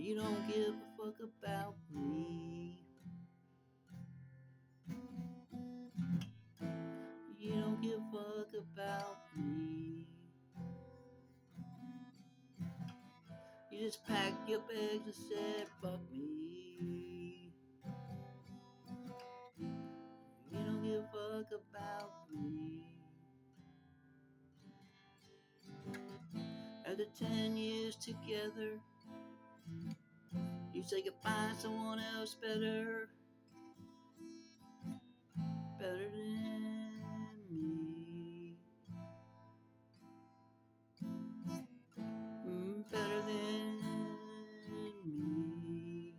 You don't give a fuck about me. You don't give a fuck about me. You just packed your bags and said, fuck me. You don't give a fuck about me. After 10 years together, you say you find someone else better, better than me. Better than me.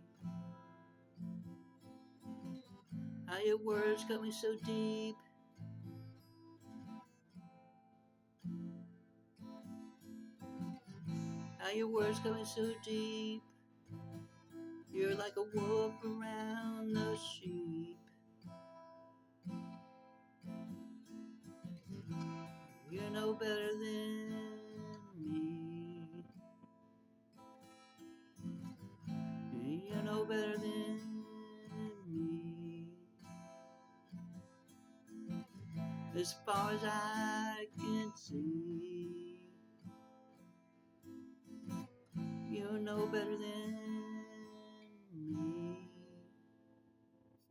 How your words cut me so deep. How your words cut me so deep. You're like a wolf around the sheep. You're no better than me. You're no better than me. As far as I can see, you're no better than